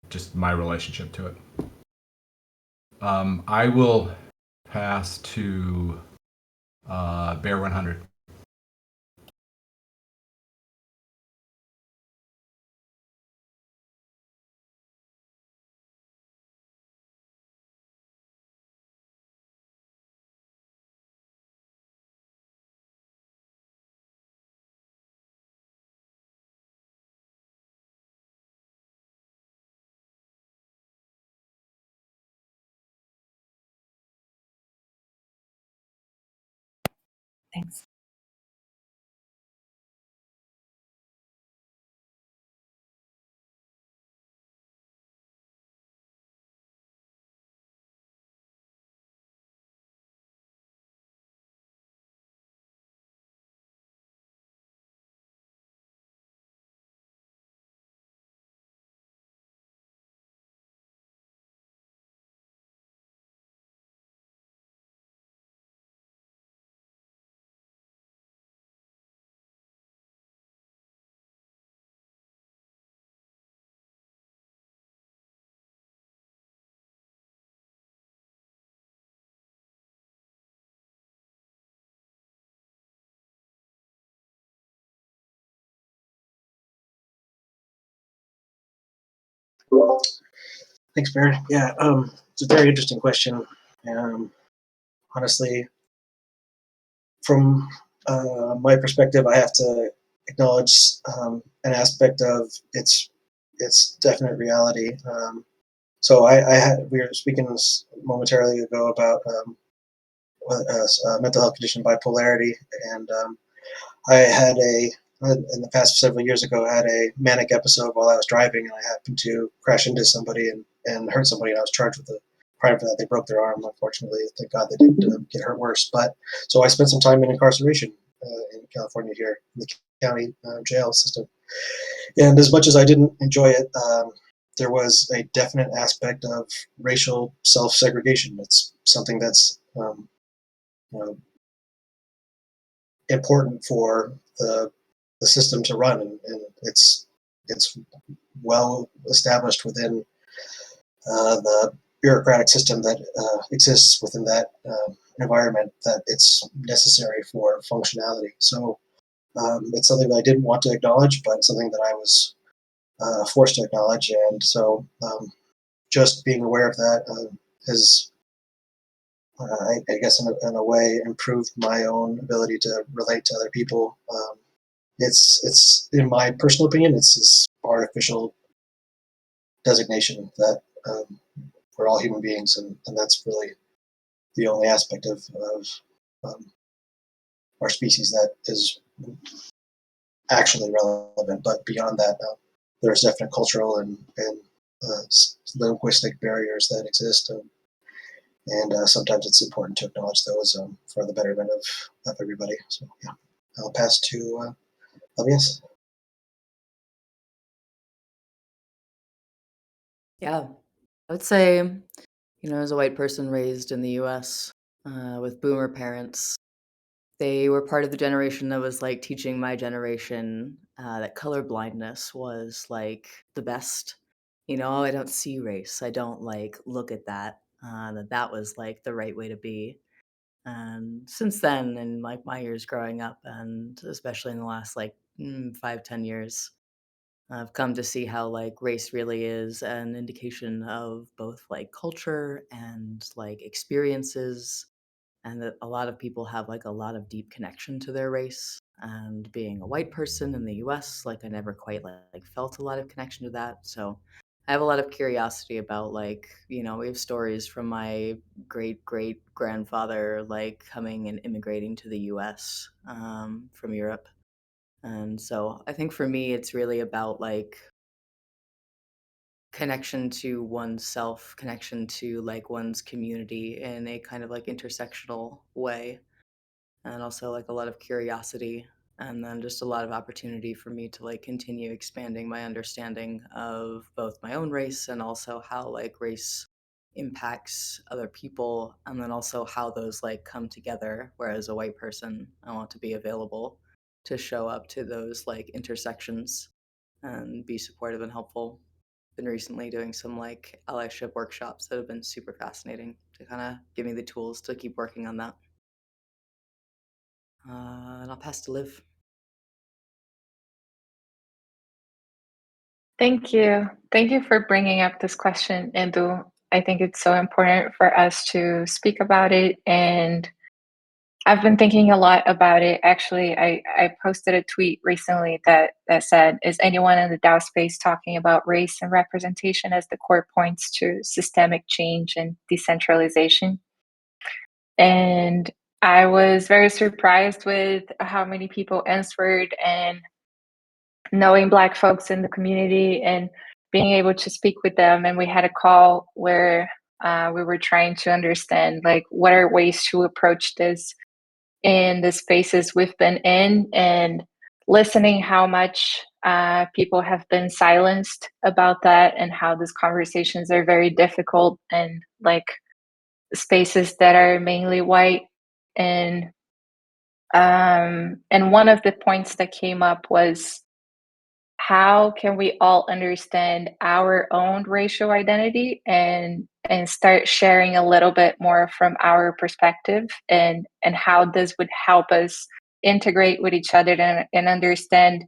just my relationship to it. I will pass to Bear 100. Thanks. Thanks, Barry. Yeah, it's a very interesting question. Honestly, from my perspective, I have to acknowledge an aspect of its definite reality. So we were speaking momentarily ago about mental health condition bipolarity, and I had in the past several years ago, I had a manic episode while I was driving, and I happened to crash into somebody and hurt somebody, and I was charged with a crime for that. They broke their arm, unfortunately. Thank God they didn't get hurt worse. But so I spent some time in incarceration in California here in the county jail system. And as much as I didn't enjoy it, there was a definite aspect of racial self-segregation. It's something that's you know, important for the system to run, and it's well established within the bureaucratic system that exists within that environment, that it's necessary for functionality. So it's something that I didn't want to acknowledge, but something that I was forced to acknowledge. And so just being aware of that has, I guess, in a way, improved my own ability to relate to other people. It's in my personal opinion, it's this artificial designation that we're all human beings, and that's really the only aspect of um, our species that is actually relevant. But beyond that, there's definite cultural and linguistic barriers that exist, and sometimes it's important to acknowledge those for the betterment of everybody. So yeah, I'll pass to LBS. Yeah, I would say, as a white person raised in the US with boomer parents, they were part of the generation that was like teaching my generation that color blindness was like the best. I don't see race. I don't like look at that. That was like the right way to be. And since then, in like my years growing up, and especially in the last like 5, 10 years, I've come to see how like race really is an indication of both like culture and like experiences, and that a lot of people have like a lot of deep connection to their race. And being a white person in the US, like I never quite like felt a lot of connection to that. So I have a lot of curiosity about like, we have stories from my great great grandfather like coming and immigrating to the US from Europe. And so I think for me, it's really about like connection to oneself, connection to like one's community in a kind of like intersectional way, and also like a lot of curiosity, and then just a lot of opportunity for me to like continue expanding my understanding of both my own race and also how like race impacts other people, and then also how those like come together. Whereas a white person, I want to be available to show up to those like intersections and be supportive and helpful. been recently doing some like allyship workshops that have been super fascinating to kind of give me the tools to keep working on that. And I'll pass to Liv. Thank you. Thank you for bringing up this question, Edu. I think it's so important for us to speak about it. And I've been thinking a lot about it. Actually, I posted a tweet recently that said, is anyone in the DAO space talking about race and representation as the core points to systemic change and decentralization? And I was very surprised with how many people answered, and knowing Black folks in the community and being able to speak with them. And we had a call where we were trying to understand, like, what are ways to approach this in the spaces we've been in, and listening how much people have been silenced about that, and how these conversations are very difficult, and like spaces that are mainly white. And one of the points that came up was, how can we all understand our own racial identity and start sharing a little bit more from our perspective, and how this would help us integrate with each other and understand,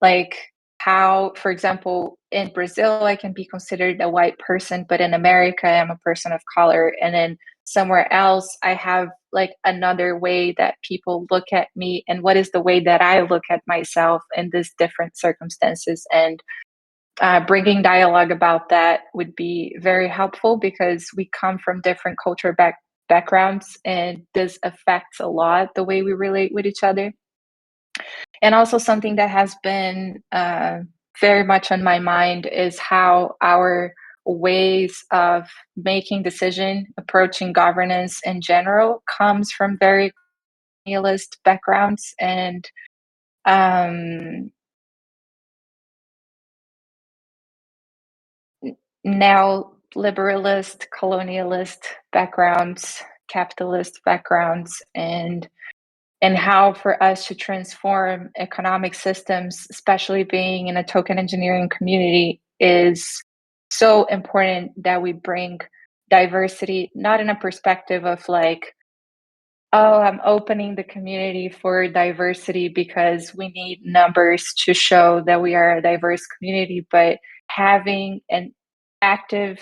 like, how, for example, in Brazil, I can be considered a white person, but in America, I'm a person of color. And then somewhere else, I have like another way that people look at me, and what is the way that I look at myself in these different circumstances. And bringing dialogue about that would be very helpful, because we come from different culture backgrounds, and this affects a lot the way we relate with each other. And also, something that has been very much on my mind is how our ways of making decision, approaching governance in general, comes from very colonialist backgrounds and neoliberalist, colonialist backgrounds, capitalist backgrounds, and how for us to transform economic systems, especially being in a token engineering community, is so important that we bring diversity, not in a perspective of like, oh, I'm opening the community for diversity because we need numbers to show that we are a diverse community, but having an active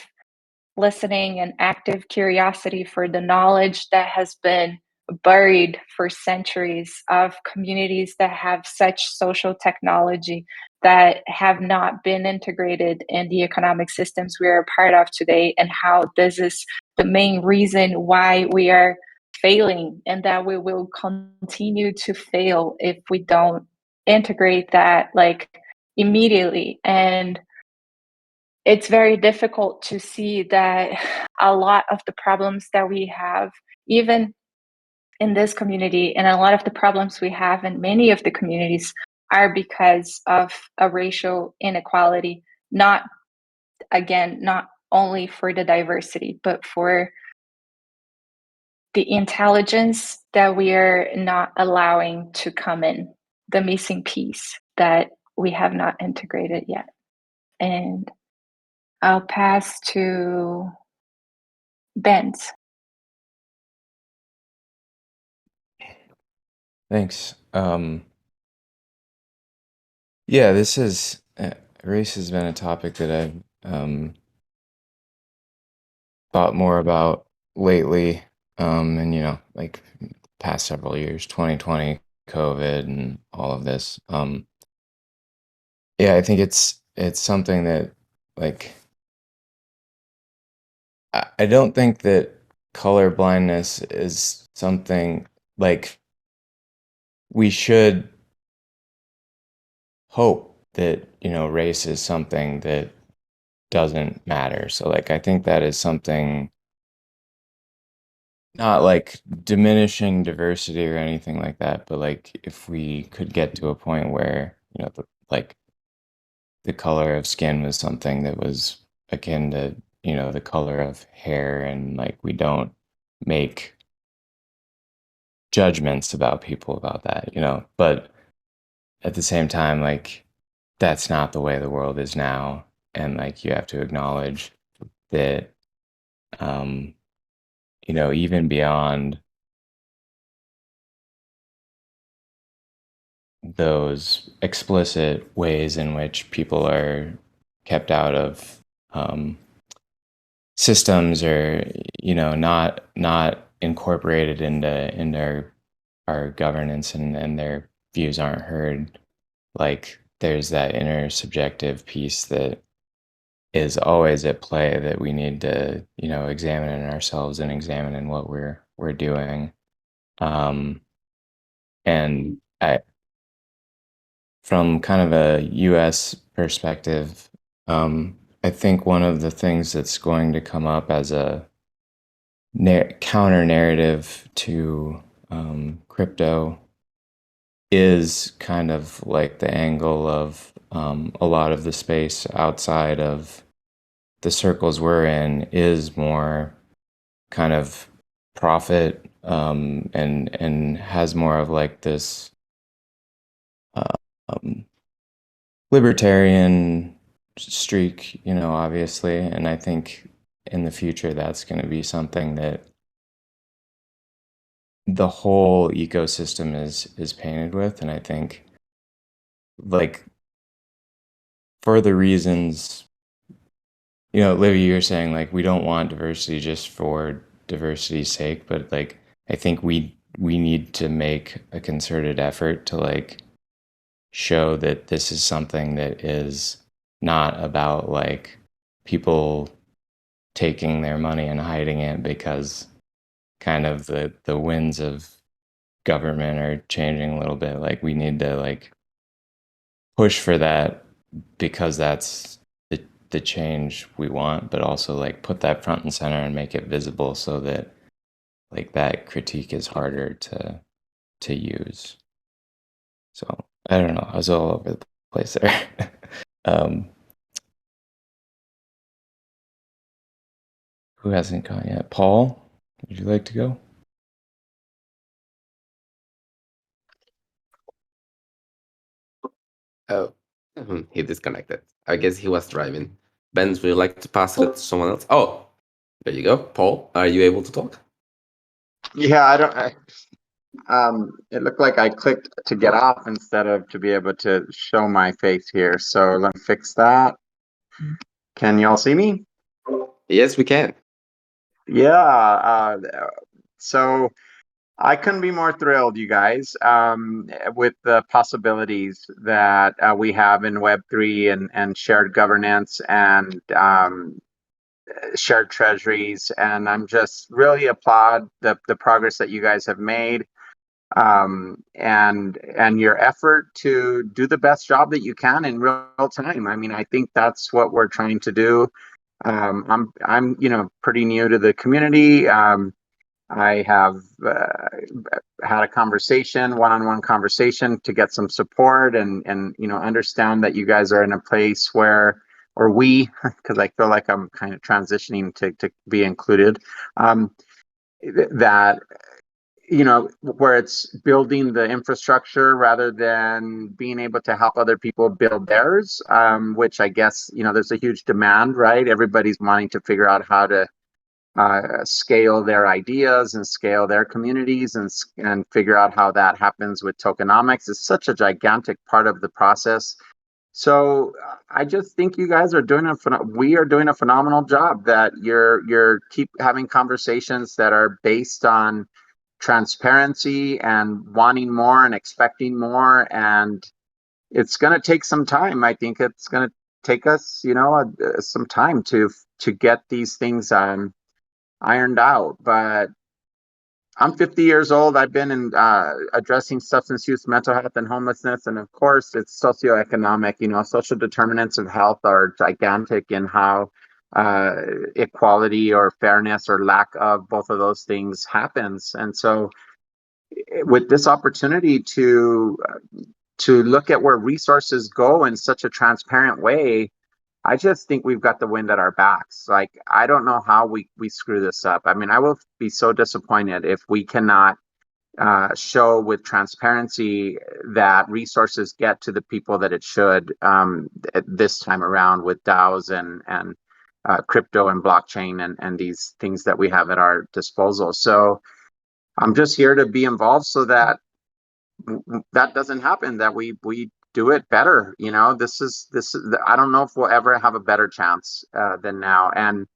listening and active curiosity for the knowledge that has been buried for centuries, of communities that have such social technology that have not been integrated in the economic systems we are a part of today, and how this is the main reason why we are failing, and that we will continue to fail if we don't integrate that like immediately. And it's very difficult to see that a lot of the problems that we have, even in this community, and a lot of the problems we have in many of the communities, are because of a racial inequality, not, again, not only for the diversity, but for the intelligence that we are not allowing to come in, the missing piece that we have not integrated yet. And I'll pass to Ben's. Thanks. Yeah, this is race has been a topic that I've thought more about lately, and like past several years, 2020, COVID, and all of this. Yeah, I think it's something that, like, I don't think that color blindness is something like we should hope that race is something that doesn't matter. So like I think that is something, not like diminishing diversity or anything like that, but like if we could get to a point where like the color of skin was something that was akin to the color of hair, and like we don't make judgments about people about that, but at the same time, like, that's not the way the world is now. and like you have to acknowledge that you know, even beyond those explicit ways in which people are kept out of systems, or you know, not incorporated into our governance, and their views aren't heard, like there's that inner subjective piece that is always at play, that we need to, you know, examine in ourselves and examine in what we're doing. And from kind of a US perspective, I think one of the things that's going to come up as a counter narrative to crypto is kind of like the angle of a lot of the space outside of the circles we're in is more kind of profit, and has more of like this libertarian streak, you know, obviously. And I think in the future that's going to be something that the whole ecosystem is painted with. And I think, like, for the reasons, you know, Livy, you're saying like we don't want diversity just for diversity's sake, but like I think we need to make a concerted effort to like show that this is something that is not about like people taking their money and hiding it because kind of the winds of government are changing a little bit. Like we need to like push for that because that's the change we want, but also like put that front and center and make it visible so that like that critique is harder to use. So I don't know, I was all over the place there. Who hasn't gone yet? Paul, would you like to go? Oh, he disconnected. I guess he was driving. Ben, would you like to pass it to someone else? Oh, there you go. Paul, are you able to talk? Yeah, it looked like I clicked to get off instead of to be able to show my face here. So let me fix that. Can y'all see me? Yes, we can. Yeah. So I couldn't be more thrilled, you guys, with the possibilities that we have in Web3 and shared governance and shared treasuries. And I'm just really applaud the progress that you guys have made. And your effort to do the best job that you can in real time. I mean, I think that's what we're trying to do. I'm pretty new to the community. I have had a conversation, one-on-one conversation, to get some support and understand that you guys are in a place where, or we, because I feel like I'm kind of transitioning to be included, that where it's building the infrastructure rather than being able to help other people build theirs, which I guess, there's a huge demand, right? Everybody's wanting to figure out how to scale their ideas and scale their communities and figure out how that happens with tokenomics. It's such a gigantic part of the process. So I just think you guys are doing we are doing a phenomenal job, that you're keep having conversations that are based on transparency and wanting more and expecting more. And it's going to take some time. I think it's going to take us, some time to get these things ironed out. But I'm 50 years old. I've been in addressing substance use, mental health, and homelessness. And of course, it's socioeconomic. Social determinants of health are gigantic in how equality or fairness or lack of both of those things happens. And so with this opportunity to look at where resources go in such a transparent way, I just think we've got the wind at our backs. Like, I don't know how we screw this up. I mean, I will be so disappointed if we cannot show with transparency that resources get to the people that it should this time around with DAOs and crypto and blockchain and these things that we have at our disposal. So I'm just here to be involved so that that doesn't happen, that we do it better. You know, this is I don't know if we'll ever have a better chance than now. And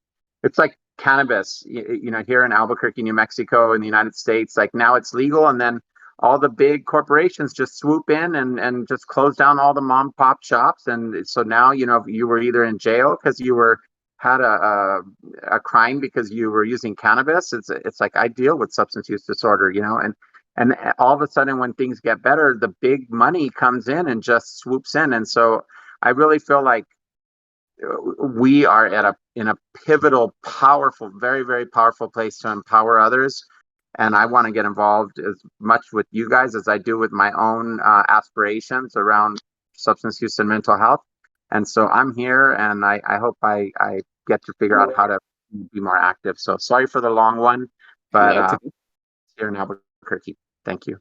it's like cannabis, you know, here in Albuquerque, New Mexico, in the United States, like now it's legal, and then all the big corporations just swoop in and just close down all the mom pop shops. And so now, you know, you were either in jail because you had a crime because you were using cannabis. It's like, I deal with substance use disorder, you know, and all of a sudden when things get better, the big money comes in and just swoops in. And so I really feel like we are in a pivotal, powerful, very, very powerful place to empower others. And I want to get involved as much with you guys as I do with my own aspirations around substance use and mental health. And so I'm here, and I hope I get to figure out how to be more active. So sorry for the long one, but here in Albuquerque. Thank you.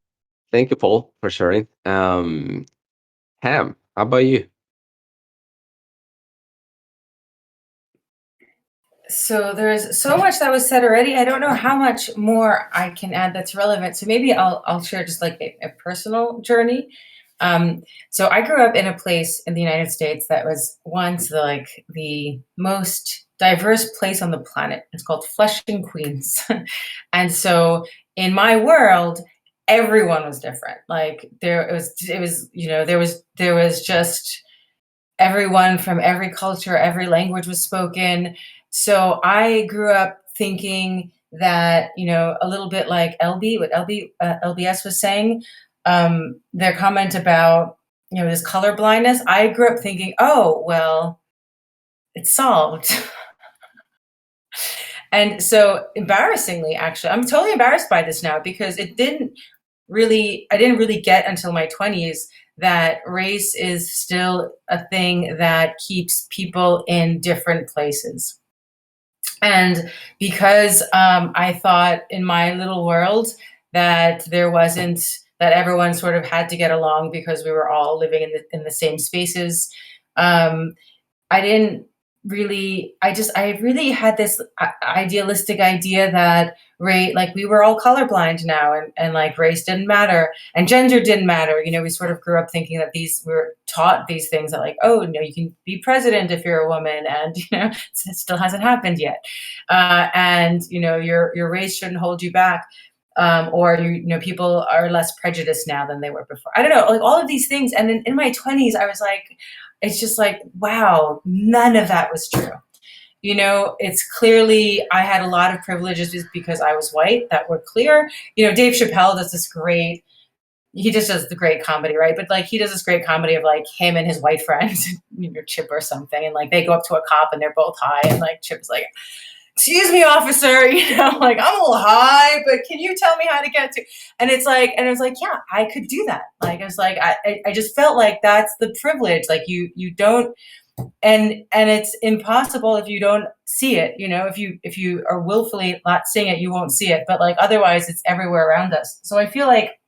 Thank you, Paul, for sharing. Ham, how about you? So there's so much that was said already. I don't know how much more I can add that's relevant. So maybe I'll share just like a personal journey. So I grew up in a place in the United States that was once the most diverse place on the planet. It's called Flushing, Queens. And so in my world, everyone was different. Like there was just everyone from every culture, every language was spoken. So I grew up thinking that, you know, a little bit like LBS was saying, their comment about, you know, this color blindness. I grew up thinking, oh, well, it's solved. And so embarrassingly, actually, I'm totally embarrassed by this now because I didn't really get until my 20s that race is still a thing that keeps people in different places. And because I thought in my little world that that everyone sort of had to get along because we were all living in the same spaces, I really had this idealistic idea that we were all colorblind now, and like race didn't matter and gender didn't matter. You know, we sort of grew up thinking that we were taught these things that like, oh, no, you can be president if you're a woman, and you know, it still hasn't happened yet. And you know, your race shouldn't hold you back. Or you know, people are less prejudiced now than they were before. I don't know, like all of these things. And then in my 20s, I was like, it's just like, wow, none of that was true. You know, it's clearly, I had a lot of privileges because I was white that were clear. You know, Dave Chappelle does this great, he just does the great comedy, right? But like, he does this great comedy of like him and his white friend, you know, Chip or something. And like, they go up to a cop and they're both high. And like, Chip's like, excuse me, officer, you know, like I'm a little high, but can you tell me how to get to? And it's like, yeah, I could do that. Like, I was like, I just felt like that's the privilege. Like you don't, and it's impossible if you don't see it. You know, if you are willfully not seeing it, you won't see it. But like, otherwise it's everywhere around us. So I feel like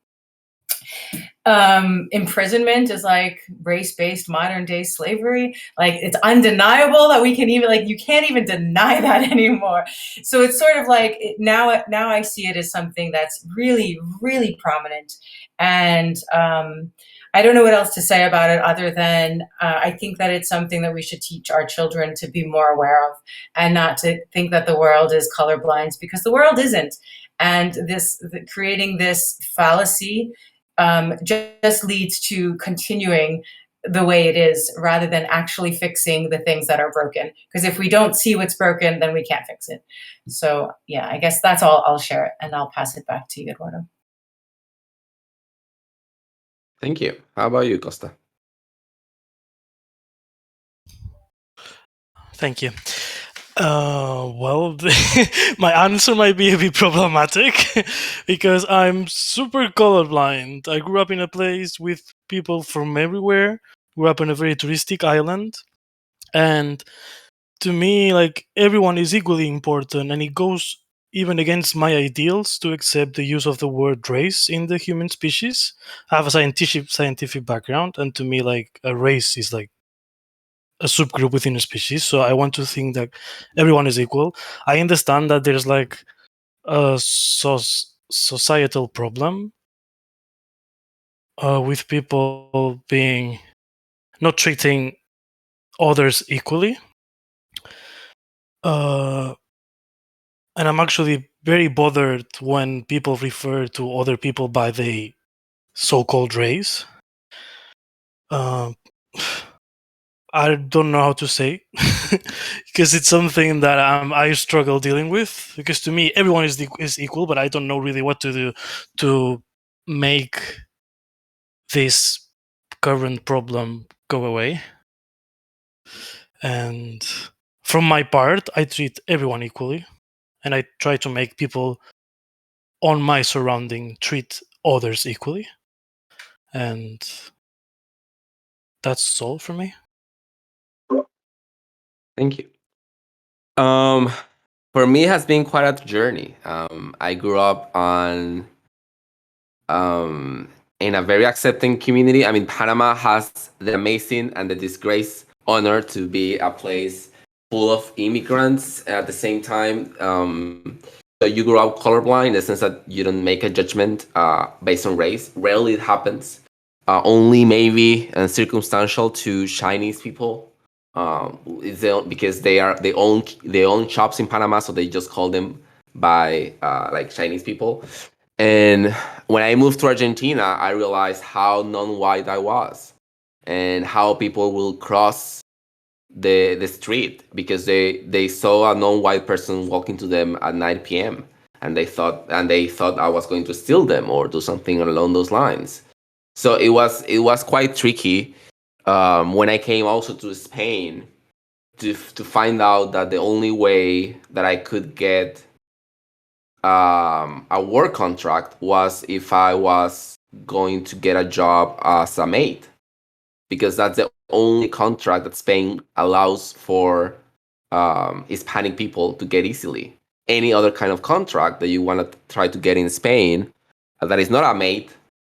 imprisonment is like race-based modern day slavery. Like it's undeniable that we can even, like, you can't even deny that anymore. So it's sort of like now I see it as something that's really, really prominent. And I don't know what else to say about it other than I think that it's something that we should teach our children to be more aware of, and not to think that the world is colorblind, because the world isn't. And creating this fallacy just leads to continuing the way it is, rather than actually fixing the things that are broken. Because if we don't see what's broken, then we can't fix it. So yeah, I guess that's all I'll share, and I'll pass it back to you, Eduardo. Thank you. How about you, Costa? Thank you. Well, my answer might be a bit problematic because I'm super colorblind. I grew up in a place with people from everywhere. Grew up on a very touristic island, and to me, like, everyone is equally important, and it goes even against my ideals to accept the use of the word race in the human species. I have a scientific background, and to me, like, a race is like a subgroup within a species. So I want to think that everyone is equal. I understand that there's like a societal problem with people being not treating others equally. And I'm actually very bothered when people refer to other people by the so-called race. I don't know how to say because it's something that I struggle dealing with. Because to me, everyone is equal, but I don't know really what to do to make this current problem go away. And from my part, I treat everyone equally, and I try to make people on my surrounding treat others equally. And that's all for me. Thank you. For me, it has been quite a journey. I grew up in a very accepting community. I mean, Panama has the amazing and the disgrace honor to be a place full of immigrants at the same time. So you grew up colorblind in the sense that you don't make a judgment based on race. Rarely it happens. Only maybe and circumstantial to Chinese people. Because they own shops in Panama, so they just call them by like Chinese people. And when I moved to Argentina, I realized how non-white I was, and how people will cross the street because they saw a non-white person walking to them at 9 p.m. and they thought I was going to steal them or do something along those lines. So it was quite tricky when I came also to Spain to find out that the only way that I could get a work contract was if I was going to get a job as a maid, because that's the only contract that Spain allows for Hispanic people to get easily. Any other kind of contract that you want to try to get in Spain that is not a maid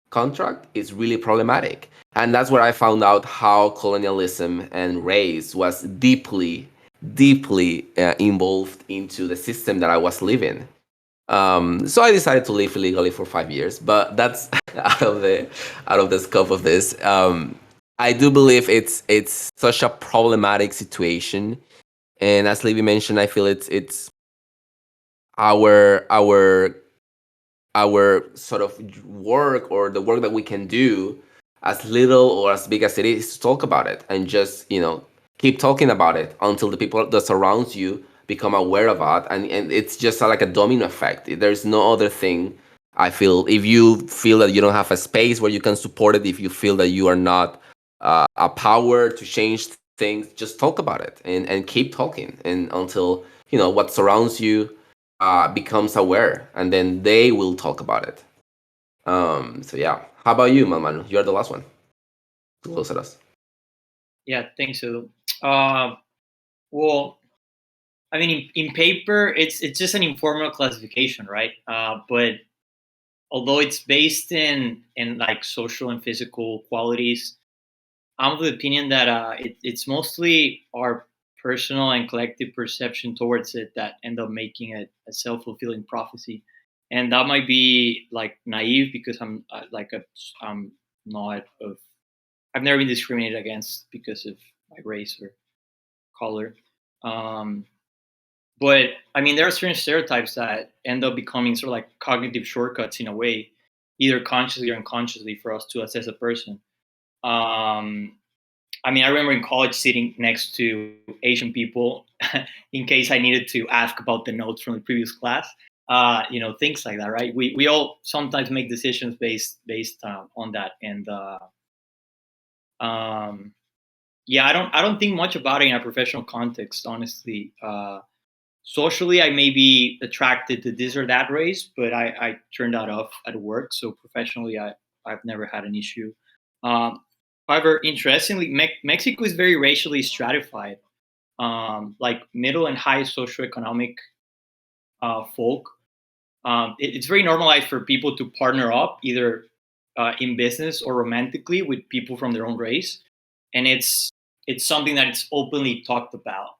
contract is really problematic. And that's where I found out how colonialism and race was deeply involved into the system that I was living. So I decided to live illegally for 5 years, but that's out of the scope of this. I do believe it's such a problematic situation, and as Libby mentioned, I feel it's our sort of work, or the work that we can do, as little or as big as it is, to talk about it and just keep talking about it until the people that surrounds you become aware of it, and it's just like a domino effect. There's no other thing. I feel if you feel that you don't have a space where you can support it, if you feel that you are not a power to change things, just talk about it and keep talking, and until what surrounds you becomes aware, and then they will talk about it. So yeah, how about you, Manu? You're the last one to close at us. Yeah, thanks, Edu. Well, I mean, in paper, it's just an informal classification, right? But although it's based in like social and physical qualities, I'm of the opinion that it's mostly our personal and collective perception towards it that end up making it a self-fulfilling prophecy. And that might be like naive because I'm not of I've never been discriminated against because of my race or color. But I mean, there are certain stereotypes that end up becoming sort of like cognitive shortcuts in a way, either consciously or unconsciously, for us to assess a person. I mean, I remember in college sitting next to Asian people in case I needed to ask about the notes from the previous class. Things like that, right? We all sometimes make decisions based on that, and yeah, I don't think much about it in a professional context, honestly. Socially, I may be attracted to this or that race, but I turned that off at work. So professionally, I've never had an issue. However, interestingly, Mexico is very racially stratified. Like middle and high socioeconomic folk. It's very normalized for people to partner up either in business or romantically with people from their own race, and it's something that it's openly talked about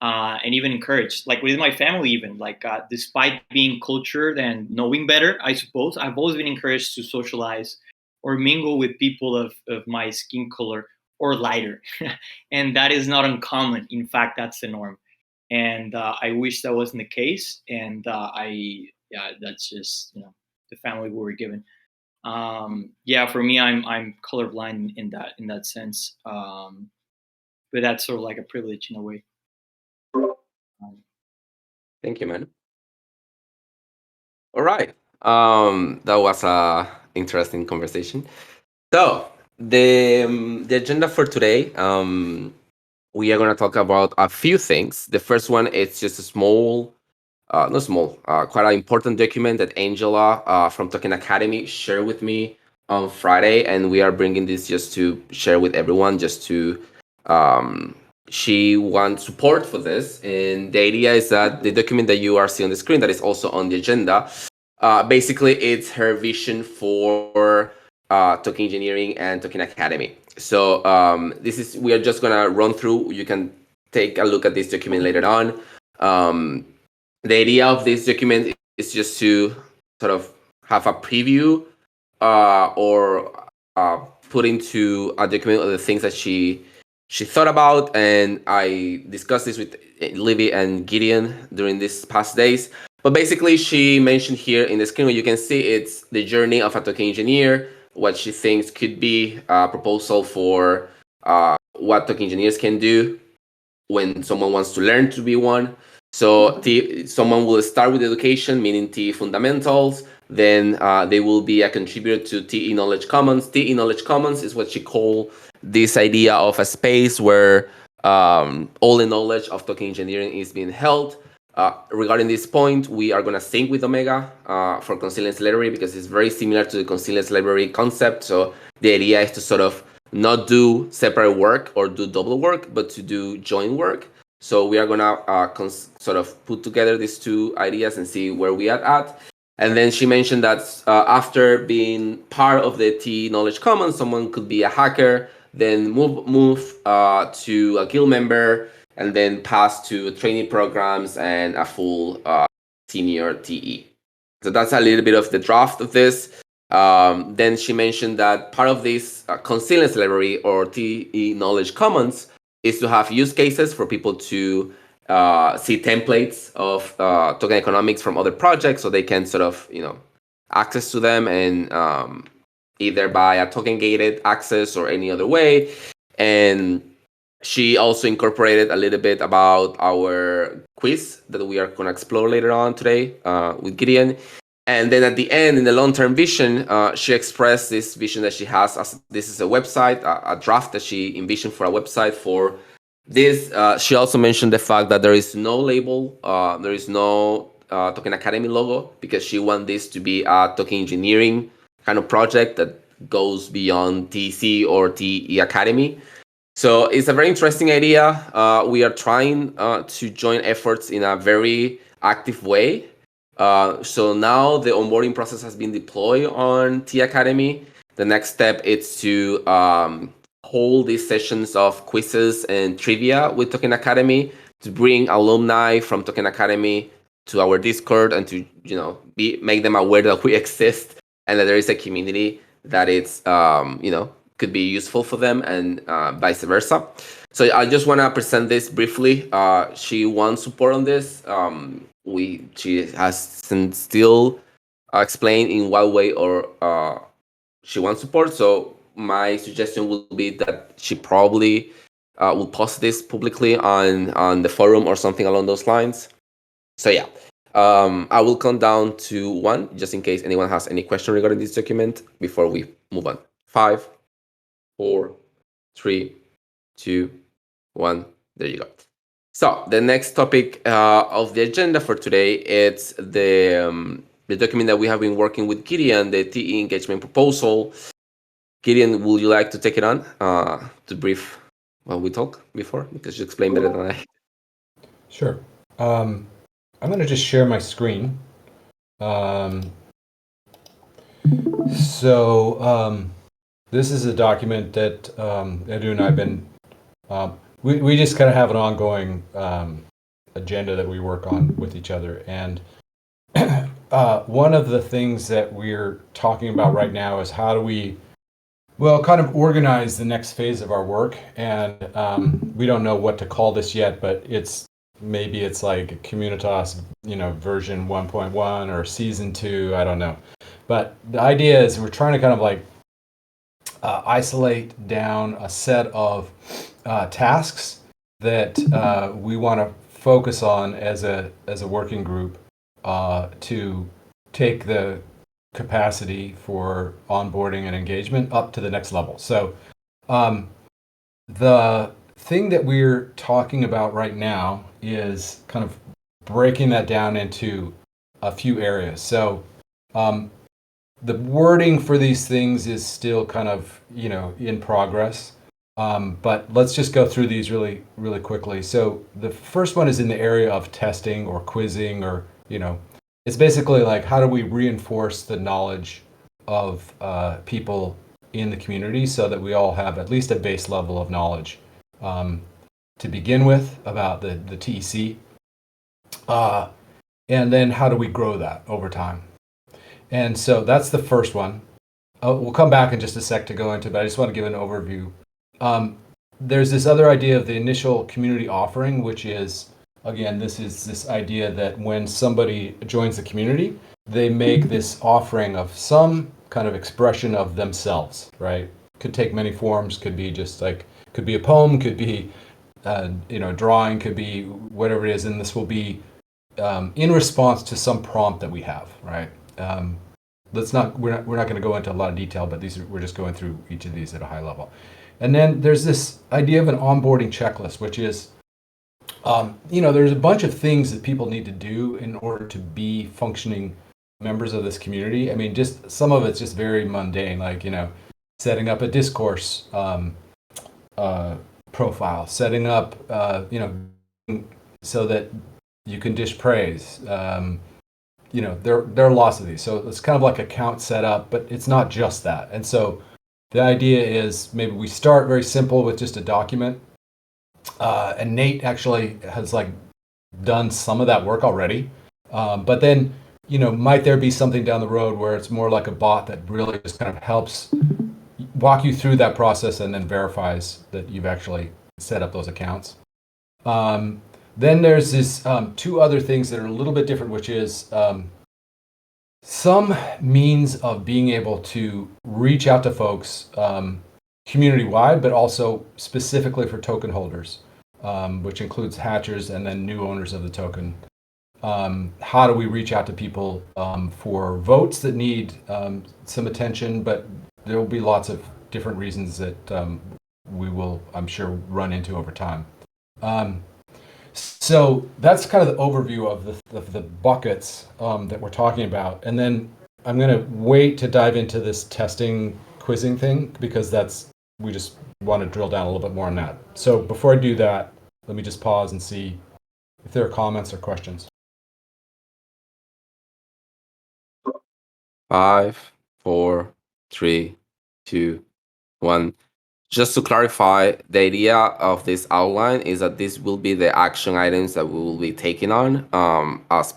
and even encouraged. Like within my family, even like despite being cultured and knowing better, I suppose I've always been encouraged to socialize or mingle with people of my skin color or lighter, and that is not uncommon. In fact, that's the norm. And I wish that wasn't the case. And that's just the family we were given. For me, I'm colorblind in that sense. But that's sort of like a privilege in a way. Thank you, man. All right. That was a interesting conversation. So the agenda for today, we are going to talk about a few things. The first one is just a small, not small, quite an important document that Angela from Token Academy shared with me on Friday, and we are bringing this just to share with everyone, just to she wants support for this. And the idea is that the document that you are seeing on the screen, that is also on the agenda, basically it's her vision for token engineering and Token Academy. So we are just gonna run through. You can take a look at this document later on. The idea of this document is just to sort of have a preview or put into a document of the things that she thought about, and I discussed this with Livy and Gideon during these past days. But basically, she mentioned here in the screen where you can see it's the journey of a token engineer, what she thinks could be a proposal for what token engineers can do when someone wants to learn to be one. So someone will start with education, meaning TE fundamentals. Then they will be a contributor to TE Knowledge Commons. TE Knowledge Commons is what she called this idea of a space where all the knowledge of token engineering is being held. Regarding this point, we are going to sync with Omega for Consilience Library because it's very similar to the Consilience Library concept. So the idea is to sort of not do separate work or do double work, but to do joint work. So we are going to sort of put together these two ideas and see where we are at. And then she mentioned that after being part of the TE Knowledge Commons, someone could be a hacker, then move to a guild member, and then pass to training programs and a full senior TE. So that's a little bit of the draft of this. Then she mentioned that part of this Consilience Library or TE Knowledge Commons is to have use cases for people to see templates of token economics from other projects, so they can sort of access to them and either by a token gated access or any other way. And she also incorporated a little bit about our quiz that we are going to explore later on today with Gideon. And then at the end, in the long-term vision, she expressed this vision that she has. This is a website, a draft that she envisioned for a website for this. She also mentioned the fact that there is no label, there is no Token Academy logo, because she wants this to be a token engineering kind of project that goes beyond TC or TE Academy. So it's a very interesting idea. We are trying to join efforts in a very active way. So now the onboarding process has been deployed on TE Academy. The next step is to hold these sessions of quizzes and trivia with Token Academy to bring alumni from Token Academy to our Discord and to make them aware that we exist and that there is a community that it's could be useful for them, and vice versa. So I just want to present this briefly. She wants support on this. She hasn't still explained in what way or she wants support. So my suggestion would be that she probably will post this publicly on the forum or something along those lines. So yeah, I will count down to 1 just in case anyone has any question regarding this document before we move on. 5, 4, 3, 2, 1. There you go. So the next topic of the agenda for today is the document that we have been working with Gideon, the TE engagement proposal. Gideon, would you like to take it on to brief what we talked before? Because you explained better than I. Sure. I'm going to just share my screen. This is a document that Edu and I have been, we just kind of have an ongoing agenda that we work on with each other. And one of the things that we're talking about right now is how do we, well, kind of organize the next phase of our work. And we don't know what to call this yet, but maybe it's like Communitas, version 1.1 or season 2, I don't know. But the idea is we're trying to kind of like isolate down a set of tasks that we want to focus on as a working group to take the capacity for onboarding and engagement up to the next level. So the thing that we're talking about right now is kind of breaking that down into a few areas. So the wording for these things is still kind of, in progress. But let's just go through these really, really quickly. So the first one is in the area of testing or quizzing, or, it's basically like, how do we reinforce the knowledge of people in the community so that we all have at least a base level of knowledge to begin with about the TEC. And then how do we grow that over time? And so that's the first one. We'll come back in just a sec to go into, but I just want to give an overview. There's this other idea of the initial community offering, which is, again, this is this idea that when somebody joins the community, they make this offering of some kind of expression of themselves, right? Could take many forms, could be just like, could be a poem, could be, drawing, could be whatever it is. And this will be in response to some prompt that we have, right? We're not going to go into a lot of detail, but we're just going through each of these at a high level. And then there's this idea of an onboarding checklist, which is, there's a bunch of things that people need to do in order to be functioning members of this community. I mean, just some of it's just very mundane, like, setting up a discourse profile, setting up, so that you can dish praise. There are lots of these. So it's kind of like account setup, but it's not just that. And so the idea is maybe we start very simple with just a document. And Nate actually has done some of that work already. But then, might there be something down the road where it's more like a bot that really just kind of helps walk you through that process and then verifies that you've actually set up those accounts. Then there's this two other things that are a little bit different, which is some means of being able to reach out to folks community-wide, but also specifically for token holders, which includes hatchers and then new owners of the token. How do we reach out to people for votes that need some attention, but there will be lots of different reasons that we will, I'm sure, run into over time. So that's kind of the overview of the buckets that we're talking about. And then I'm going to wait to dive into this testing quizzing thing, because we just want to drill down a little bit more on that. So before I do that, let me just pause and see if there are comments or questions. 5, 4, 3, 2, 1. Just to clarify, the idea of this outline is that this will be the action items that we will be taking on as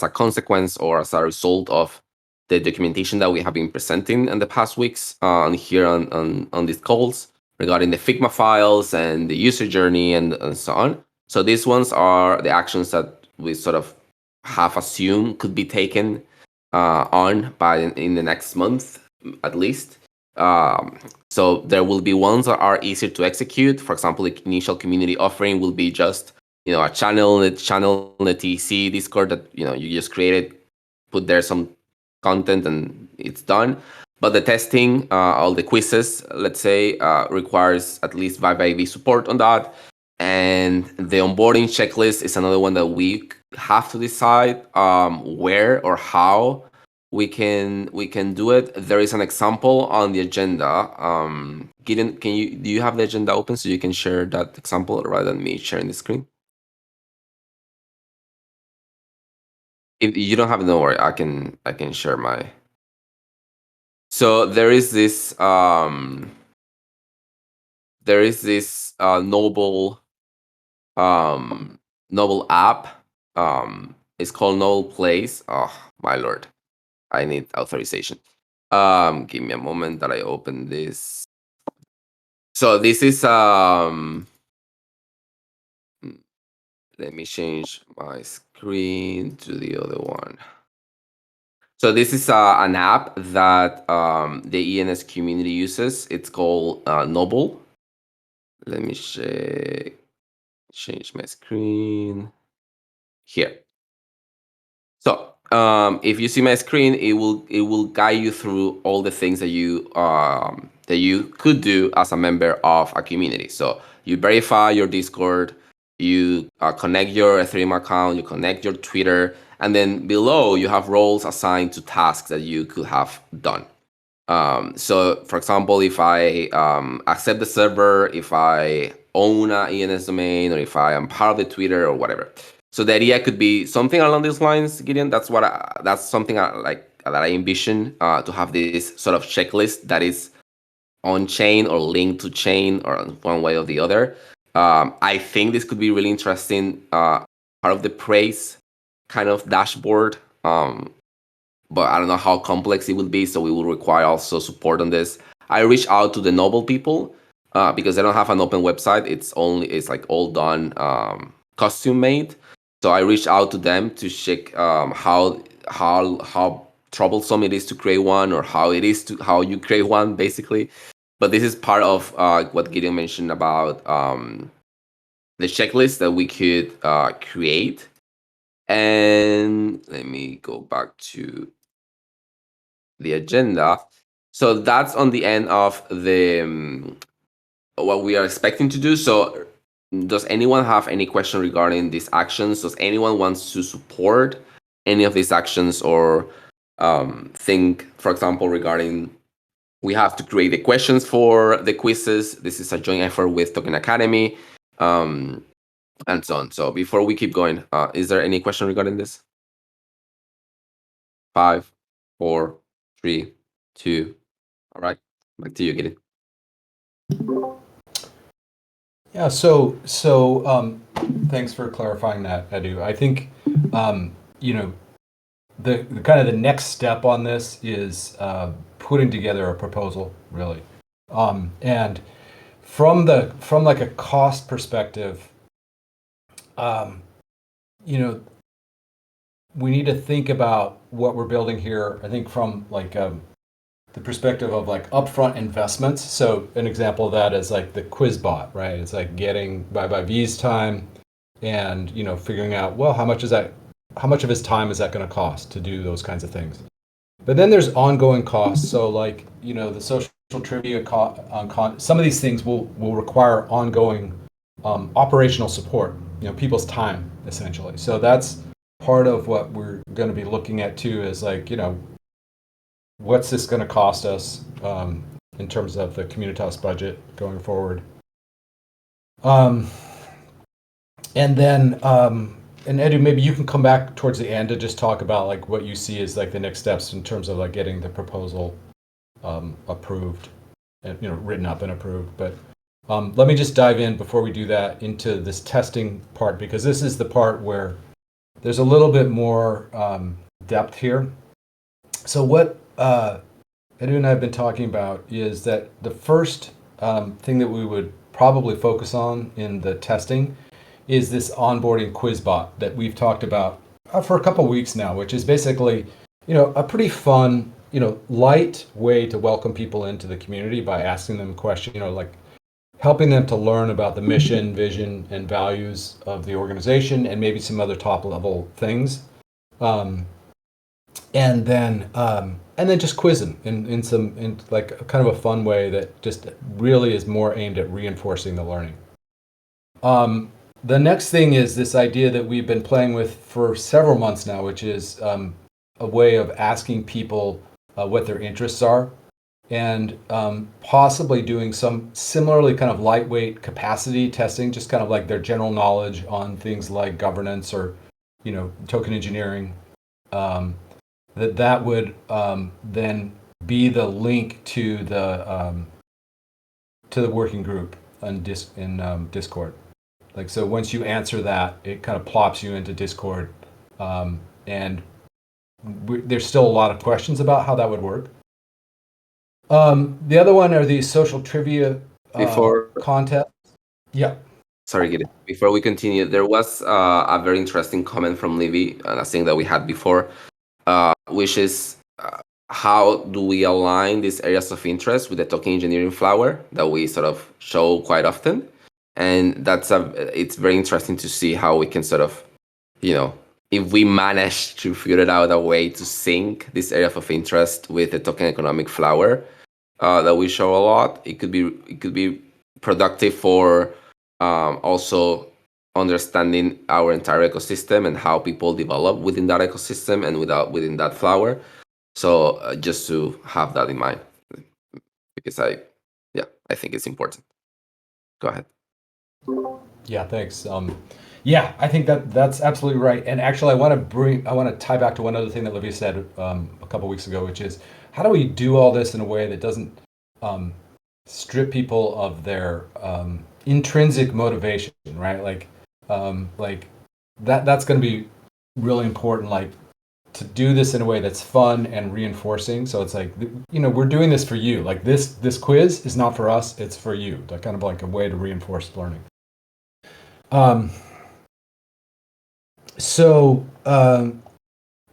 a consequence or as a result of the documentation that we have been presenting in the past weeks here on these calls regarding the Figma files and the user journey and so on. So these ones are the actions that we sort of have assumed could be taken on in the next month at least. So there will be ones that are easier to execute. For example, the initial community offering will be just a channel in the TC Discord that you just created, put there some content, and it's done. But the testing, all the quizzes, let's say, requires at least VIV support on that. And the onboarding checklist is another one that we have to decide where or how we can do it. There is an example on the agenda. Gideon, do you have the agenda open so you can share that example rather than me sharing the screen? If you don't have, no worry, I can share my. So there is this noble app. It's called Noble Place. Oh my lord, I need authorization. Give me a moment that I open this. So this is let me change my screen to the other one. So this is an app that the ENS community uses. It's called Noble. Let me change my screen here. So if you see my screen, it will guide you through all the things that you could do as a member of a community. So you verify your Discord, you connect your Ethereum account, you connect your Twitter, and then below you have roles assigned to tasks that you could have done. So for example, if I accept the server, if I own a ENS domain, or if I am part of the Twitter or whatever. So the idea could be something along these lines, Gideon. That's something that I envision to have this sort of checklist that is on chain or linked to chain or one way or the other. I think this could be really interesting, part of the praise kind of dashboard. But I don't know how complex it will be, so we will require also support on this. I reached out to the Noble people because they don't have an open website. It's like all done custom made. So I reached out to them to check how troublesome it is to create one, or how you create one, basically. But this is part of what Gideon mentioned about the checklist that we could create. And let me go back to the agenda. So that's on the end of the what we are expecting to do. So does anyone have any question regarding these actions? Does anyone wants to support any of these actions, or think, for example, regarding we have to create the questions for the quizzes? This is a joint effort with Token Academy, and so on. So before we keep going, is there any question regarding this? 5, 4, 3, 2. All right, back to you, Gideon. Yeah. So thanks for clarifying that, Edu. I think the kind of the next step on this is putting together a proposal, really, and from like a cost perspective, we need to think about what we're building here. I think from like the perspective of like upfront investments. So an example of that is like the quiz bot, right? It's like getting by V's time, and figuring out, well, how much of his time is that going to cost to do those kinds of things. But then there's ongoing costs. So like the social trivia some of these things will require ongoing operational support, people's time, essentially. So that's part of what we're going to be looking at too, is like, what's this going to cost us in terms of the Communitas budget going forward. And then, and Edu, maybe you can come back towards the end to just talk about like what you see as like the next steps in terms of like getting the proposal approved and written up and approved. But let me just dive in before we do that into this testing part, because this is the part where there's a little bit more depth here. So what Edu and I have been talking about is that the first thing that we would probably focus on in the testing is this onboarding quiz bot that we've talked about for a couple of weeks now, which is basically, a pretty fun, light way to welcome people into the community by asking them questions, like helping them to learn about the mission, vision, and values of the organization, and maybe some other top level things. And then just quiz them in like kind of a fun way that just really is more aimed at reinforcing the learning. The next thing is this idea that we've been playing with for several months now, which is a way of asking people what their interests are, and possibly doing some similarly kind of lightweight capacity testing, just kind of like their general knowledge on things like governance or, token engineering. that would then be the link to the working group in Discord. Like, so once you answer that, it kind of plops you into Discord, and there's still a lot of questions about how that would work. The other one are these social trivia Before contests. Yeah. Sorry, Gideon. Before we continue, there was a very interesting comment from Livy, and a thing that we had before, which is how do we align these areas of interest with the token engineering flower that we sort of show quite often? And it's very interesting to see how we can sort of, if we manage to figure out a way to sync this area of interest with the token economic flower that we show a lot, it could be productive for also understanding our entire ecosystem and how people develop within that ecosystem and within that flower. So just to have that in mind, because I think it's important. Go ahead. Yeah, thanks. Yeah, I think that's absolutely right. And actually, I want to tie back to one other thing that Livia said a couple weeks ago, which is, how do we do all this in a way that doesn't strip people of their intrinsic motivation, right? Like that's going to be really important. Like, to do this in a way that's fun and reinforcing. So it's like, we're doing this for you. Like this quiz is not for us; it's for you. That kind of like a way to reinforce learning.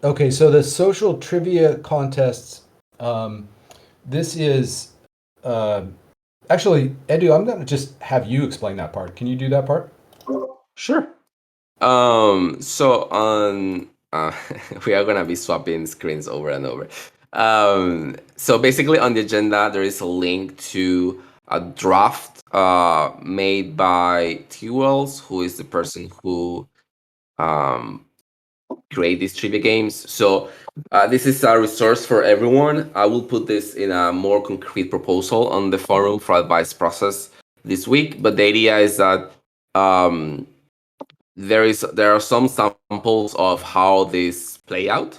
Okay, so the social trivia contests, this is, actually, Edu, I'm going to just have you explain that part. Can you do that part? Sure. So on, we are going to be swapping screens over and over. So basically on the agenda, there is a link to a draft made by T-Wells, who is the person who create these trivia games. So this is a resource for everyone. I will put this in a more concrete proposal on the forum for advice process this week. But the idea is that there are some samples of how this play out.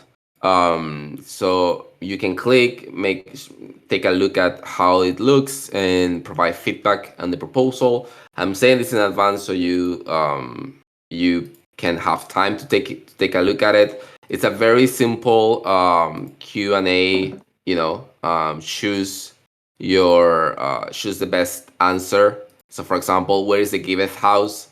So you can take a look at how it looks and provide feedback on the proposal. I'm saying this in advance so you can have time to take a look at it. It's a very simple Q&A. Choose the best answer. So, for example, where is the giveth house?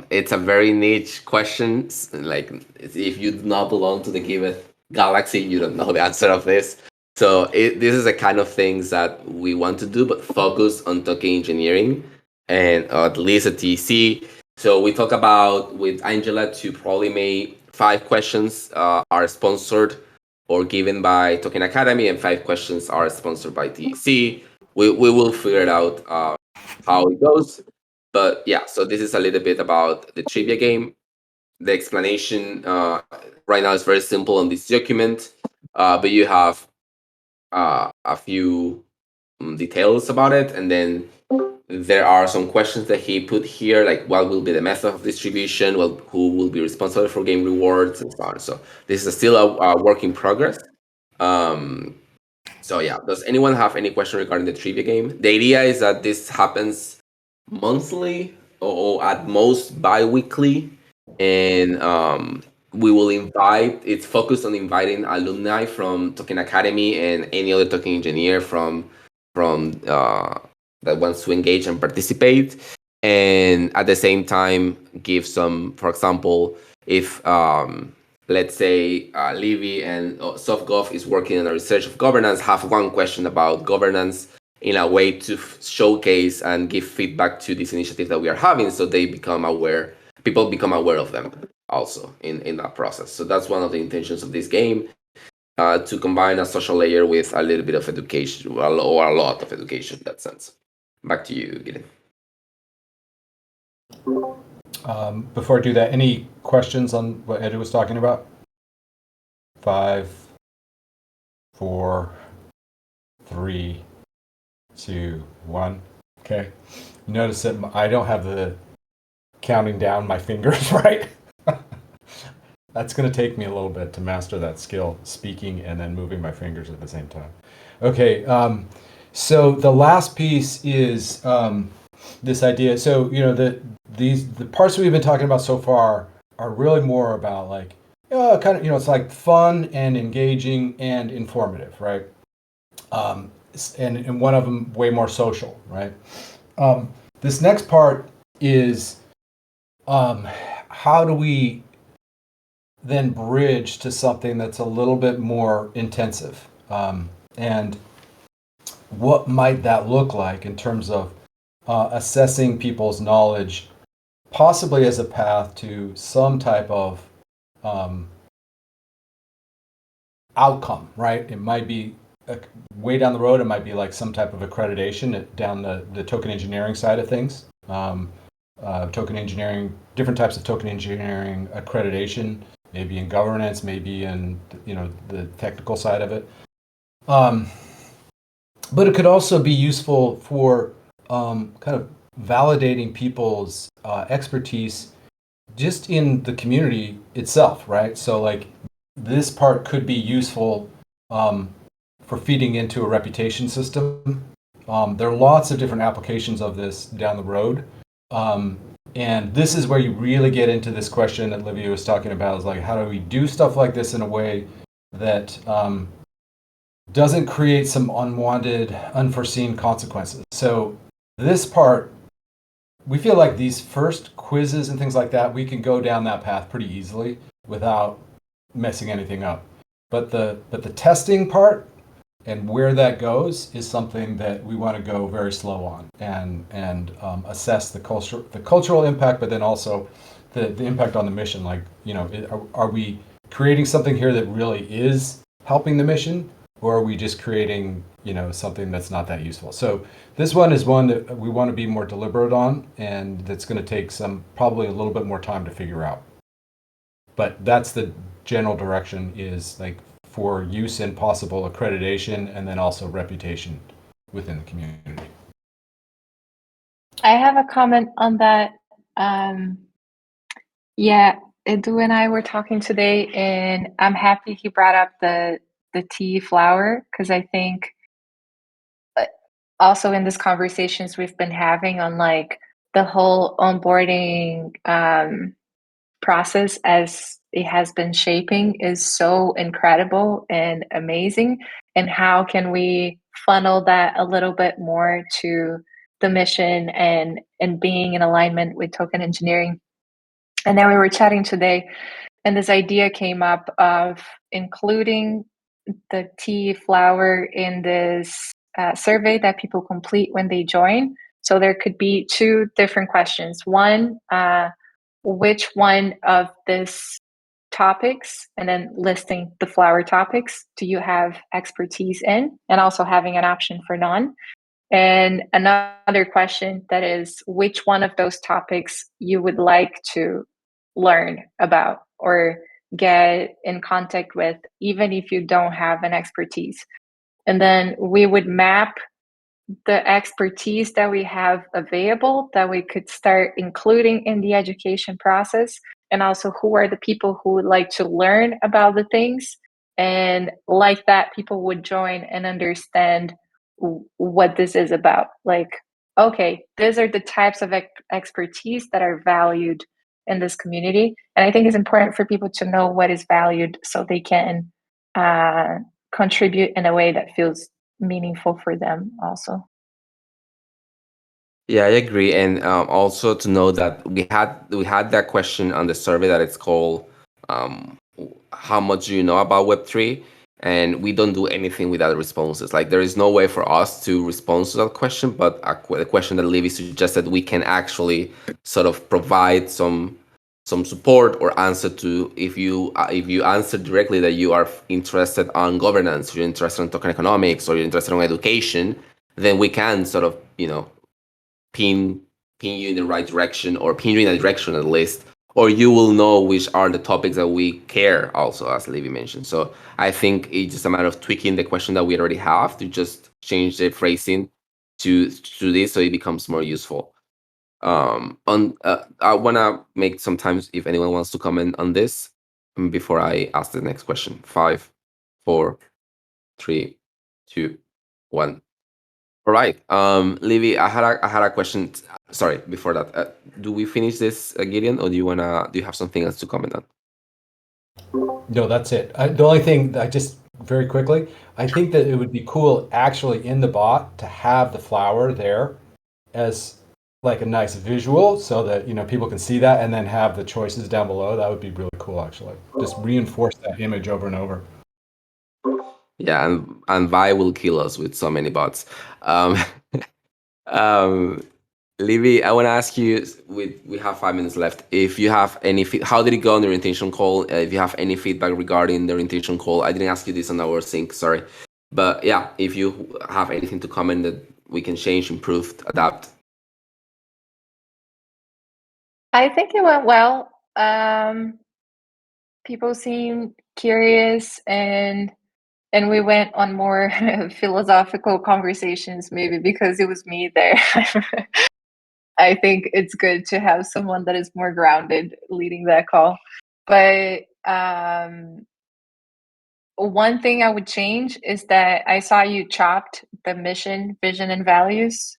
It's a very niche question. Like, if you do not belong to the giveth galaxy, you don't know the answer of this. So this is the kind of things that we want to do, but focus on token engineering and at least at TC. So we talk about with Angela to probably make 5 questions are sponsored or given by Token Academy, and 5 questions are sponsored by TC. We will figure it out how it goes. But yeah, so this is a little bit about the trivia game. The explanation right now is very simple on this document, but you have a few details about it, and then there are some questions that he put here, like what will be the method of distribution, who will be responsible for game rewards, and so on. So this is still a work in progress. So yeah, does anyone have any question regarding the trivia game? The idea is that this happens monthly or at most bi-weekly, and we will it's focused on inviting alumni from Token Academy and any other token engineer from that wants to engage and participate, and at the same time give some, for example, if let's say Livy and SoftGov is working on a research of governance, have one question about governance in a way to showcase and give feedback to this initiative that we are having, so people become aware of them also in that process. So that's one of the intentions of this game, to combine a social layer with a little bit of education, or a lot of education in that sense. Back to you, Gideon. Before I do that, any questions on what Edu was talking about? 5, 4, 3, 2, 1. Okay. You notice that I don't have the counting down my fingers, right? That's going to take me a little bit to master that skill, speaking and then moving my fingers at the same time. Okay, so the last piece is this idea. So the parts that we've been talking about so far are really more about like kind of it's like fun and engaging and informative, right? And one of them way more social, right? This next part is how do we then bridge to something that's a little bit more intensive, and what might that look like in terms of assessing people's knowledge, possibly as a path to some type of outcome, right? It might be way down the road, it might be like some type of accreditation down the token engineering side of things. Token engineering, different types of token engineering accreditation, maybe in governance, maybe in the technical side of it. But it could also be useful for kind of validating people's expertise just in the community itself, right? So like this part could be useful for feeding into a reputation system. There are lots of different applications of this down the road. And this is where you really get into this question that Livia was talking about, is like, how do we do stuff like this in a way that doesn't create some unwanted, unforeseen consequences? So this part, we feel like these first quizzes and things like that, we can go down that path pretty easily without messing anything up. But the testing part and where that goes is something that we want to go very slow on and assess the cultural impact, but then also the impact on the mission. Like, are we creating something here that really is helping the mission, or are we just creating something that's not that useful? So this one is one that we want to be more deliberate on, and that's going to take probably a little bit more time to figure out. But that's the general direction, is like for use in possible accreditation and then also reputation within the community. I have a comment on that. Yeah, Edu and I were talking today, and I'm happy he brought up the tea flower, because I think also in these conversations we've been having on like the whole onboarding process as it has been shaping is so incredible and amazing. And how can we funnel that a little bit more to the mission and being in alignment with token engineering? And then we were chatting today, and this idea came up of including the tea flower in this survey that people complete when they join. So there could be two different questions. One, which one of these topics, and then listing the flower topics, do you have expertise in, and also having an option for none. And another question that is, which one of those topics you would like to learn about or get in contact with, even if you don't have an expertise. And then we would map the expertise that we have available that we could start including in the education process, and also who are the people who would like to learn about the things. And like that, people would join and understand what this is about. Like, okay, these are the types of expertise that are valued in this community. And I think it's important for people to know what is valued so they can contribute in a way that feels meaningful for them also. Yeah, I agree, and also to know that we had that question on the survey that it's called "How much do you know about Web3?" And we don't do anything without responses. Like, there is no way for us to respond to that question, but the question that Livy suggested, we can actually sort of provide some support or answer to. If you answer directly that you are interested on governance, you're interested in token economics, or you're interested in education, then we can sort of pin you in the right direction, or pin you in a direction at least, or you will know which are the topics that we care also, as Livy mentioned. So I think it's just a matter of tweaking the question that we already have to just change the phrasing to this so it becomes more useful. I want to make sometimes, if anyone wants to comment on this, before I ask the next question. 5, 4, 3, 2, 1. All right, Livy, I had a question. Sorry, before that, do we finish this, Gideon, or do you have something else to comment on? No, that's it. The only thing I just very quickly, I think that it would be cool actually in the bot to have the flower there as like a nice visual so that people can see that and then have the choices down below. That would be really cool actually. Just reinforce that image over and over. Yeah, and Vi will kill us with so many bots. Livy, I want to ask you. We have 5 minutes left. If you have any, how did it go on the orientation call? If you have any feedback regarding the orientation call, I didn't ask you this on our sync. Sorry, but yeah, if you have anything to comment that we can change, improve, adapt. I think it went well. People seemed curious, and we went on more philosophical conversations, maybe because it was me there. I think it's good to have someone that is more grounded leading that call. But one thing I would change is that I saw you chopped the mission, vision, and values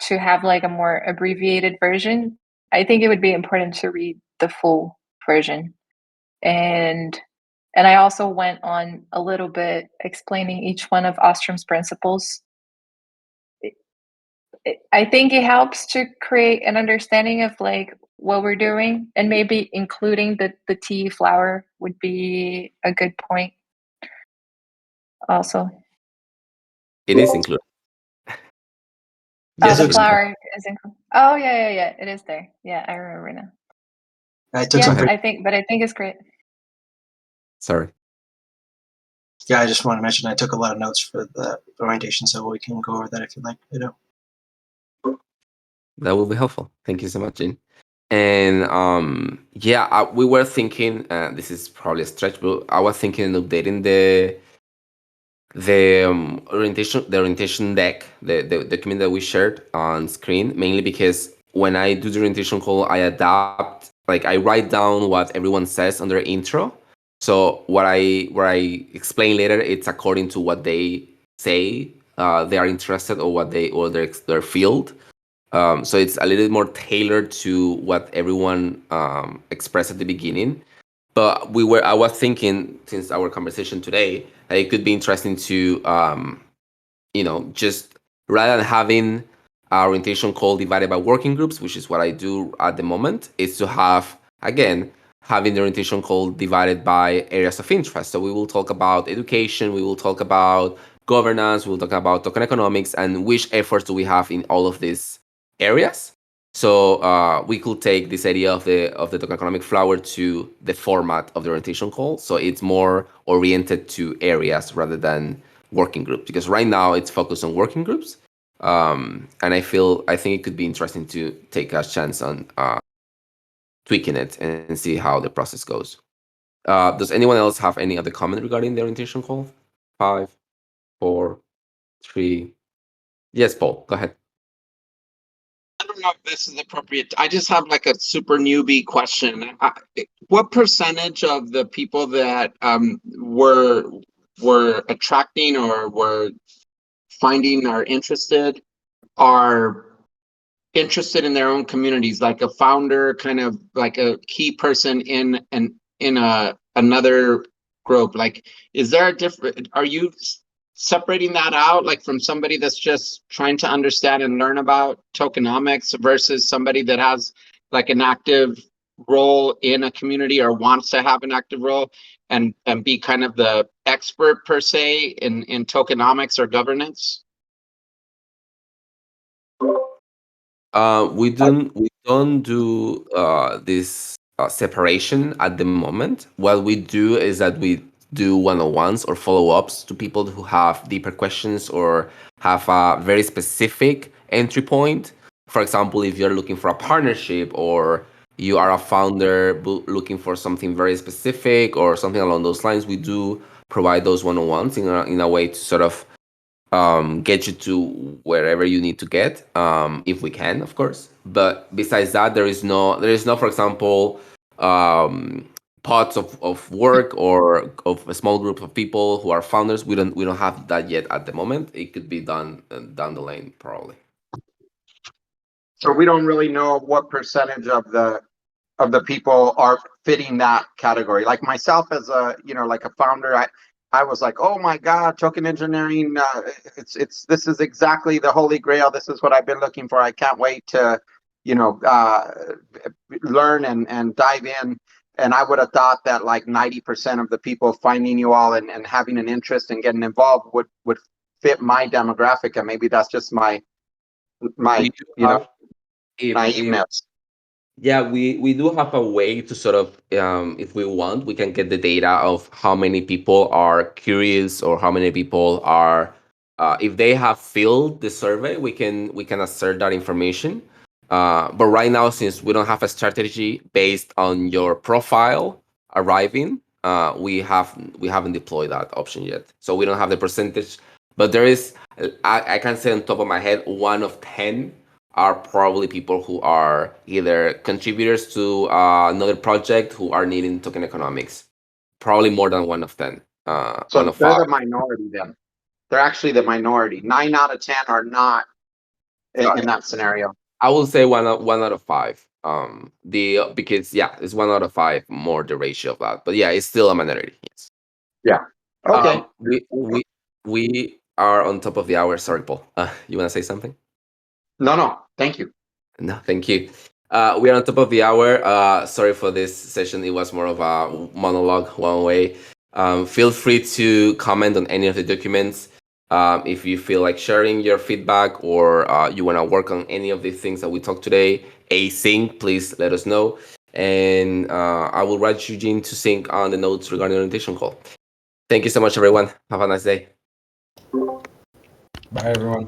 to have like a more abbreviated version. I think it would be important to read the full version. And I also went on a little bit explaining each one of Ostrom's principles. I think it helps to create an understanding of like what we're doing, and maybe including the tea flower would be a good point also. It is included. Oh, Yes, the it is. flower is included. Oh, yeah. It is there. Yeah, I remember now. I took Yeah, some. I think it's great. Sorry. Yeah, I just want to mention I took a lot of notes for the orientation, so we can go over that if you'd like. That will be helpful. Thank you so much, Jane. And we were thinking. This is probably a stretch, but I was thinking of updating the orientation deck, the document that we shared on screen, mainly because when I do the orientation call, I adapt, like I write down what everyone says on their intro. So what I explain later, it's according to what they say they are interested, or what their field. So it's a little more tailored to what everyone expressed at the beginning. But I was thinking, since our conversation today, that it could be interesting to, just rather than having our orientation call divided by working groups, which is what I do at the moment, is to have, again, having the orientation call divided by areas of interest. So we will talk about education, we will talk about governance, we will talk about token economics, and which efforts do we have in all of these areas. So we could take this idea of the token economic flower to the format of the orientation call. So it's more oriented to areas rather than working groups, because right now it's focused on working groups. And I think it could be interesting to take a chance on tweaking it and see how the process goes. Does anyone else have any other comment regarding the orientation call? 5, 4, 3. Yes, Paul, go ahead. I don't know if this is appropriate. I just have like a super newbie question. What percentage of the people that were attracting or were finding or interested are interested in their own communities, like a founder, kind of like a key person in another group? Like, is there a different? Are you separating that out, like from somebody that's just trying to understand and learn about tokenomics versus somebody that has like an active role in a community or wants to have an active role and be kind of the expert per se in tokenomics or governance? We don't do this separation at the moment. What we do is that we do one-on-ones or follow-ups to people who have deeper questions or have a very specific entry point. For example, if you're looking for a partnership, or you are a founder looking for something very specific or something along those lines, we do provide those one-on-ones in a way to sort of get you to wherever you need to get, if we can, of course. But besides that, there is no, for example, pods of work or of a small group of people who are founders. We don't have that yet at the moment. It could be done down the lane probably. So we don't really know what percentage of the people are fitting that category. Like myself as a, like a founder, I was like, oh my God, token engineering, this is exactly the holy grail. This is what I've been looking for. I can't wait to, learn and dive in. And I would have thought that like 90% of the people finding you all and having an interest and getting involved would fit my demographic. And maybe that's just my naiveness. Yeah, we do have a way to sort of, if we want, we can get the data of how many people are curious or how many people are, if they have filled the survey, we can assert that information. But right now, since we don't have a strategy based on your profile arriving, we haven't deployed that option yet. So we don't have the percentage, but there is, I can say on top of my head, 1 of 10 are probably people who are either contributors to another project who are needing token economics. Probably more than 1 of 10. So 1 of they're 5. the minority then. They're actually the minority. 9 out of 10 are not in that scenario. I will say 1 out of 5. Because it's 1 out of 5 more the ratio of that. But yeah, it's still a minority. Yes. Yeah. Okay. We are on top of the hour. Sorry, Paul. You want to say something? No. Thank you. No, thank you. We are on top of the hour. Sorry for this session. It was more of a monologue, one way. Feel free to comment on any of the documents. If you feel like sharing your feedback or you want to work on any of the things that we talked today, async, please let us know. And I will write Eugene to sync on the notes regarding the orientation call. Thank you so much, everyone. Have a nice day. Bye, everyone.